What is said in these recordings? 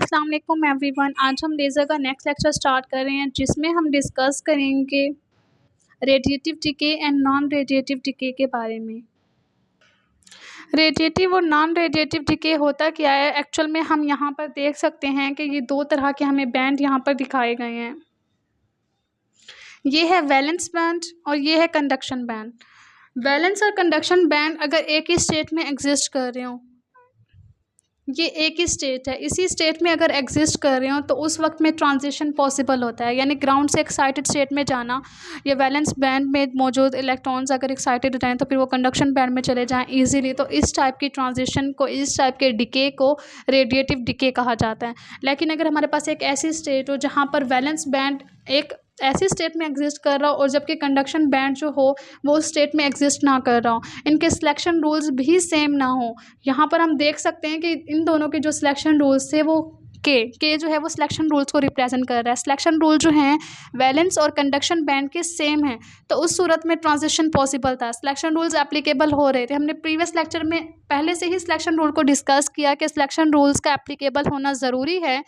अस्सलाम वालेकुम एवरीवन। आज हम लेज़र का नेक्स्ट लेक्चर स्टार्ट कर रहे हैं जिसमें हम डिस्कस करेंगे radiative decay and non radiative decay के बारे में। रेडिएटिव और नॉन रेडिएटिव डिके होता क्या है, एक्चुअल में हम यहाँ पर देख सकते हैं कि ये दो तरह के हमें बैंड यहाँ पर दिखाए गए हैं। ये है वैलेंस बैंड और ये है कंडक्शन बैंड। वैलेंस और कंडक्शन बैंड अगर एक ही स्टेट में एग्जिस्ट कर रहे हों, ये एक ही स्टेट है, इसी स्टेट में अगर एग्जिस्ट कर रहे हो तो उस वक्त में ट्रांजिशन पॉसिबल होता है, यानी ग्राउंड से एक्साइटेड स्टेट में जाना या वैलेंस बैंड में मौजूद इलेक्ट्रॉन्स अगर एक्साइटेड रहें तो फिर वो कंडक्शन बैंड में चले जाएं इजीली। तो इस टाइप की ट्रांजिशन को, इस टाइप के डिके को रेडिएटिव डिके कहा जाता है। लेकिन अगर हमारे पास एक ऐसी स्टेट हो जहाँ पर वैलेंस बैंड एक ऐसी स्टेट में एग्जिस्ट कर रहा हो और जबकि कंडक्शन बैंड जो हो वो उस स्टेट में एग्जिस्ट ना कर रहा हो, इनके सिलेक्शन रूल्स भी सेम ना हो। यहाँ पर हम देख सकते हैं कि इन दोनों के जो सिलेक्शन रूल्स थे वो के जो है वो सिलेक्शन रूल्स को रिप्रेजेंट कर रहा है। सिलेक्शन रूल जो हैं वैलेंस और कंडक्शन बैंड के सेम हैं, तो उस सूरत में ट्रांजिशन पॉसिबल था, सिलेक्शन रूल्स एप्लीकेबल हो रहे थे। हमने प्रीवियस लेक्चर में पहले से ही सिलेक्शन रूल को डिस्कस किया कि सिलेक्शन रूल्स का एप्लीकेबल होना ज़रूरी है।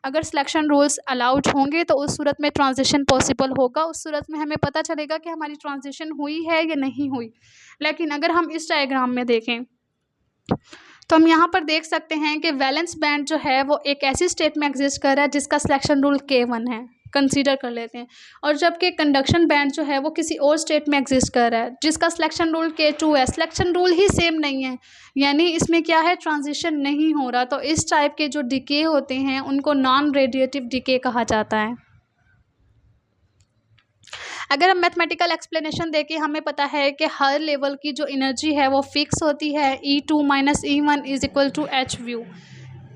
अगर सिलेक्शन रूल्स अलाउड होंगे तो उस सूरत में ट्रांजिशन पॉसिबल होगा, उस सूरत में हमें पता चलेगा कि हमारी ट्रांजिशन हुई है या नहीं हुई। लेकिन अगर हम इस डायग्राम में देखें तो हम यहाँ पर देख सकते हैं कि वैलेंस बैंड जो है वो एक ऐसी स्टेट में एग्जिस्ट कर रहा है जिसका सिलेक्शन रूल K1 है, कंसीडर कर लेते हैं, और जबकि कंडक्शन बैंड जो है वो किसी और स्टेट में एग्जिस्ट कर रहा है जिसका सिलेक्शन रूल K2 है। सिलेक्शन रूल ही सेम नहीं है, यानी इसमें क्या है, ट्रांजिशन नहीं हो रहा। तो इस टाइप के जो डिके होते हैं उनको नॉन रेडिएटिव डिके कहा जाता है। अगर हम मैथमेटिकल एक्सप्लेनेशन देखें, हमें पता है कि हर लेवल की जो एनर्जी है वो फिक्स होती है, E2 - E1 = h/v।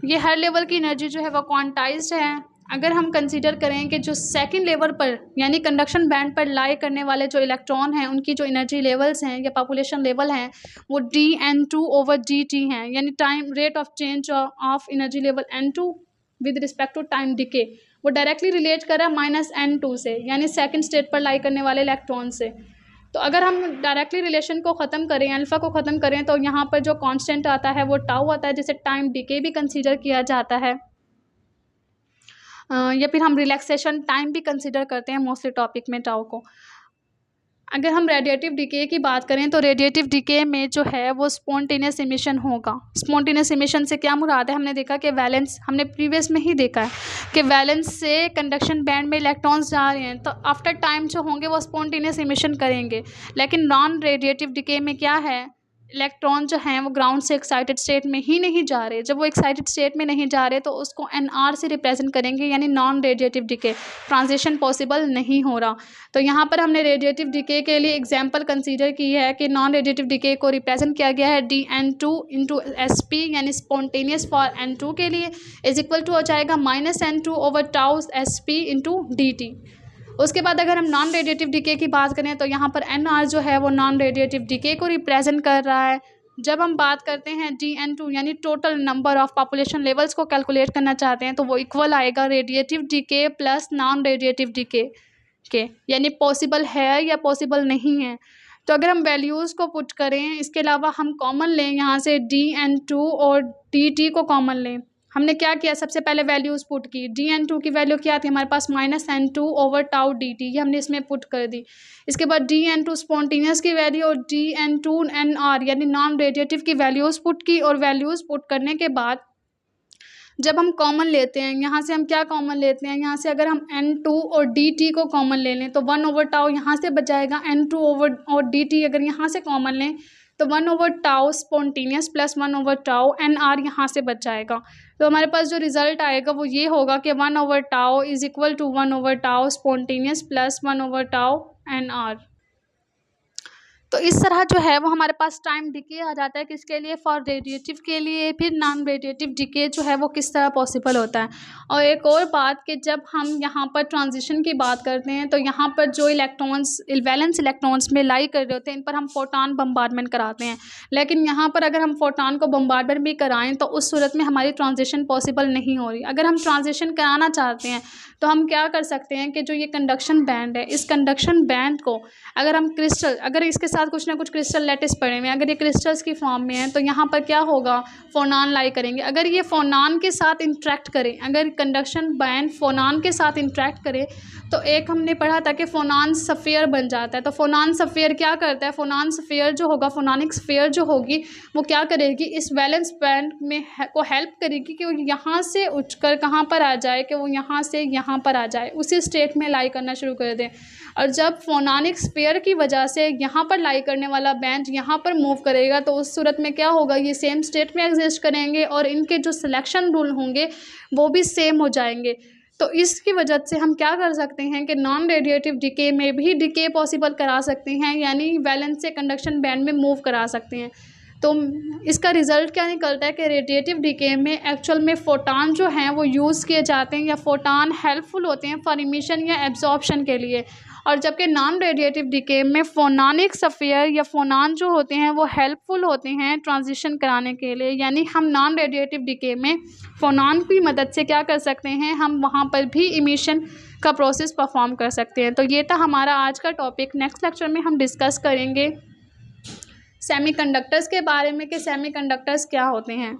ये हर लेवल की एनर्जी जो है वो क्वांटाइज्ड है। अगर हम कंसीडर करें कि जो सेकंड लेवल पर यानी कंडक्शन बैंड पर लाई करने वाले जो इलेक्ट्रॉन हैं उनकी जो एनर्जी लेवल्स हैं या पॉपुलेशन लेवल हैं वो dN2/dt हैं, यानी time rate of change of energy level N2 with respect to time decay, वो डायरेक्टली रिलेट कर रहा है -N2 से, यानी सेकंड स्टेट पर लाई करने वाले इलेक्ट्रॉन से। तो अगर हम डायरेक्टली रिलेशन को ख़त्म करें, अल्फ़ा को ख़त्म करें, तो यहाँ पर जो कांस्टेंट आता है वो टाउ आता है, जिसे टाइम डिके भी कंसीडर किया जाता है। या फिर हम रिलैक्सेशन टाइम भी कंसीडर करते हैं मोस्टली टॉपिक में टाउ को। अगर हम रेडिएटिव डिके की बात करें तो रेडिएटिव डिके में जो है वो स्पॉन्टेनियस इमिशन होगा। स्पॉन्टेनियस इमिशन से क्या मुराद है, हमने देखा कि वैलेंस, हमने प्रीवियस में ही देखा है कि वैलेंस से कंडक्शन बैंड में इलेक्ट्रॉन्स जा रहे हैं तो आफ्टर टाइम जो होंगे वो स्पॉन्टेनियस इमिशन करेंगे। लेकिन नॉन रेडिएटिव डिके में क्या है, इलेक्ट्रॉन जो हैं वो ग्राउंड से एक्साइटेड स्टेट में ही नहीं जा रहे। जब वो एक्साइटेड स्टेट में नहीं जा रहे तो उसको NR से रिप्रेजेंट करेंगे, यानी non radiative decay, transition possible नहीं हो रहा। तो यहाँ पर हमने रेडिएटिव डिके के लिए एग्जांपल कंसीडर की है कि नॉन रेडिएटिव डिके को रिप्रेजेंट किया गया है dN2 × SP, यानी स्पॉन्टेनियस फॉर N2 के लिए = हो जाएगा -N2/tau SP × dt। उसके बाद अगर हम नॉन रेडिएटिव डिके की बात करें तो यहाँ पर NR जो है वो नॉन रेडिएटिव डिके को रिप्रेजेंट कर रहा है। जब हम बात करते हैं dN2 यानी total number of population levels को कैलकुलेट करना चाहते हैं तो वो इक्वल आएगा radiative decay plus non radiative decay के, यानी पॉसिबल है या पॉसिबल नहीं है। तो अगर हम वैल्यूज़ को पुट करें, इसके अलावा हम कॉमन लें, यहाँ से dN2 और dt को कॉमन लें। हमने क्या किया, सबसे पहले वैल्यूज़ पुट की। dN2 की वैल्यू क्या थी हमारे पास, -N2/tau dt, ये हमने इसमें पुट कर दी। इसके बाद dN2 स्पॉन्टेनियस की वैल्यू और dN2 NR यानी नॉन रेडिएटिव की वैल्यूज़ पुट की, और वैल्यूज़ पुट करने के बाद जब हम कॉमन लेते हैं, यहाँ से हम क्या कॉमन लेते हैं, यहाँ से अगर हम N2 और dt को कॉमन ले लें तो 1/tau यहाँ से बच जाएगा। N2 और dt अगर यहाँ से कॉमन लें तो 1/tau spontaneous plus 1/tau NR यहाँ से बच जाएगा। तो हमारे पास जो रिज़ल्ट आएगा वो ये होगा कि 1/tau = 1/tau spontaneous plus 1/tau NR। तो इस तरह जो है वो हमारे पास टाइम डिके आ जाता है, किसके लिए, फॉर रेडिएटिव के लिए। फिर नॉन रेडिएटिव डिके जो है वो किस तरह पॉसिबल होता है। और एक और बात कि जब हम यहाँ पर ट्रांजिशन की बात करते हैं तो यहाँ पर जो इलेक्ट्रॉन्स वैलेंस इलेक्ट्रॉन्स में लाई कर रहे होते हैं इन पर हम फोटॉन बम्बार्डमेंट कराते हैं। लेकिन यहाँ पर अगर हम फोटॉन को बम्बार्डमेंट भी कराएं तो उस सूरत में हमारी ट्रांजिशन पॉसिबल नहीं हो रही। अगर हम ट्रांजिशन कराना चाहते हैं तो हम क्या कर सकते हैं कि जो ये कंडक्शन बैंड है, इस कंडक्शन बैंड को अगर हम क्रिस्टल, अगर इसके साथ साथ कुछ ना कुछ क्रिस्टल लैटिस पड़े हुए हैं, अगर ये क्रिस्टल्स की फॉर्म में है तो यहाँ पर क्या होगा, फोनान लाई करेंगे। अगर ये फोनान के साथ इंटरेक्ट करें, अगर कंडक्शन बैंड फोनान के साथ इंटरेक्ट करे तो एक हमने पढ़ा था कि फोनान स्फीयर बन जाता है। तो फोनान स्फीयर क्या करता है, फोनान स्फीयर जो होगा, फोनानिक स्फीयर जो होगी वो क्या करेगी, इस वैलेंस बैंड में को हेल्प करेगी कि वो यहाँ से उठकर कहाँ पर आ जाए, कि वो यहाँ से यहाँ पर आ जाए, उसी स्टेट में लाई करना शुरू कर दें। और जब फोनानिक स्फीयर की वजह से यहाँ पर लाई करने वाला बैंड यहाँ पर मूव करेगा तो उस सूरत में क्या होगा, ये सेम स्टेट में एग्जिस्ट करेंगे और इनके जो सिलेक्शन रूल होंगे वो भी सेम हो जाएंगे। तो इसकी वजह से हम क्या कर सकते हैं कि नॉन रेडिएटिव डिके में भी डिके पॉसिबल करा सकते हैं, यानी वैलेंस से कंडक्शन बैंड में मूव करा सकते हैं। तो इसका रिज़ल्ट क्या निकलता है कि रेडिएटिव डिके में एक्चुअल में फोटान जो हैं वो यूज़ किए जाते हैं, या फोटान हेल्पफुल होते हैं फॉर इमिशन या एब्जॉर्प्शन के लिए। और जबकि नॉन रेडिएटिव डिके में फोनानिक स्फीयर या फोनान जो होते हैं वो हेल्पफुल होते हैं ट्रांजिशन कराने के लिए, यानी हम नॉन रेडिएटिव डिके में फोनान की मदद से क्या कर सकते हैं, हम वहाँ पर भी इमिशन का प्रोसेस परफॉर्म कर सकते हैं। तो ये था हमारा आज का टॉपिक। नेक्स्ट लेक्चर में हम डिस्कस करेंगे सेमीकंडक्टर्स के बारे में कि सेमीकंडक्टर्स क्या होते हैं।